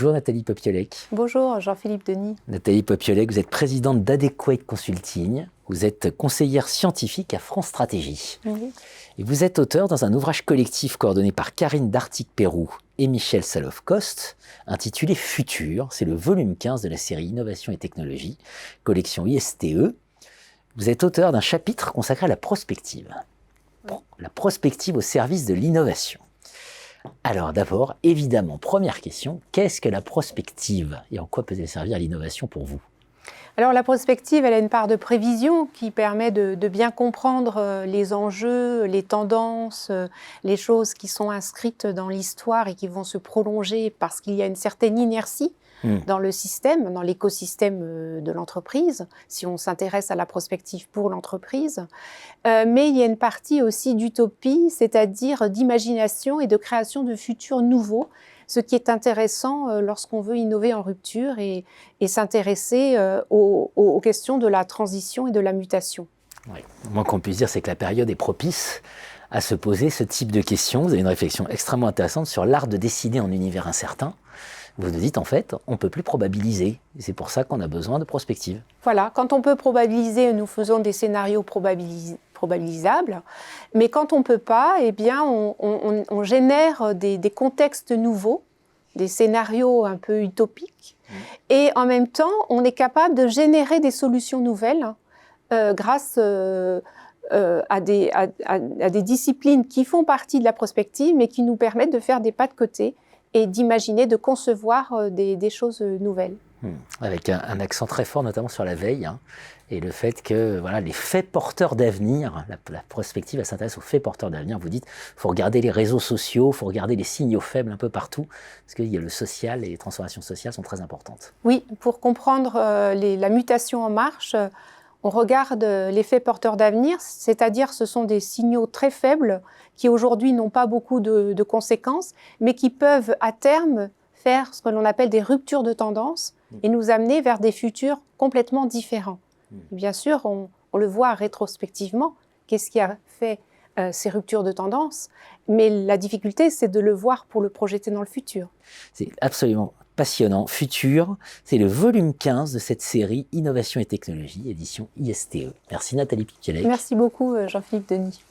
Bonjour Nathalie Popiolek. Bonjour Jean-Philippe Denis. Nathalie Popiolek, vous êtes présidente d'Adequate Consulting, vous êtes conseillère scientifique à France Stratégie. Oui. Et vous êtes auteur dans un ouvrage collectif coordonné par Karine Dartic-Pérou et Michel Saloff-Coste, intitulé Futur. C'est le volume 15 de la série Innovation et Technologie, collection ISTE. Vous êtes auteur d'un chapitre consacré à la prospective. La prospective au service de l'innovation. Alors d'abord, évidemment, première question, qu'est-ce que la prospective et en quoi peut-elle servir à l'innovation pour vous ? Alors la prospective, elle a une part de prévision qui permet de bien comprendre les enjeux, les tendances, les choses qui sont inscrites dans l'histoire et qui vont se prolonger parce qu'il y a une certaine inertie dans le système, dans l'écosystème de l'entreprise, si on s'intéresse à la prospective pour l'entreprise. Mais il y a une partie aussi d'utopie, c'est-à-dire d'imagination et de création de futurs nouveaux, ce qui est intéressant lorsqu'on veut innover en rupture et s'intéresser aux questions de la transition et de la mutation. Oui. Le moins qu'on puisse dire, c'est que la période est propice à se poser ce type de questions. Vous avez une réflexion extrêmement intéressante sur l'art de décider en univers incertain. Vous nous dites, en fait, on ne peut plus probabiliser. Et c'est pour ça qu'on a besoin de prospective. Voilà, quand on peut probabiliser, nous faisons des scénarios probabilisables. Mais quand on ne peut pas, eh bien, on génère des contextes nouveaux, des scénarios un peu utopiques. Et en même temps, on est capable de générer des solutions nouvelles grâce à des disciplines qui font partie de la prospective, mais qui nous permettent de faire des pas de côté et d'imaginer, de concevoir des choses nouvelles. Avec un accent très fort, notamment sur la veille, et le fait que voilà, les faits porteurs d'avenir, la prospective, elle s'intéresse aux faits porteurs d'avenir. Vous dites, il faut regarder les réseaux sociaux, il faut regarder les signaux faibles un peu partout, parce qu'il y a le social et les transformations sociales sont très importantes. Oui, pour comprendre la mutation en marche, on regarde les faits porteurs d'avenir, c'est-à-dire ce sont des signaux très faibles qui aujourd'hui n'ont pas beaucoup de conséquences, mais qui peuvent à terme faire ce que l'on appelle des ruptures de tendance et nous amener vers des futurs complètement différents. Bien sûr, on le voit rétrospectivement, qu'est-ce qui a fait ces ruptures de tendance, mais la difficulté, c'est de le voir pour le projeter dans le futur. C'est absolument passionnant. Futur, c'est le volume 15 de cette série Innovation et Technologie, édition ISTE. Merci Nathalie Popiolek. Merci beaucoup Jean-Philippe Denis.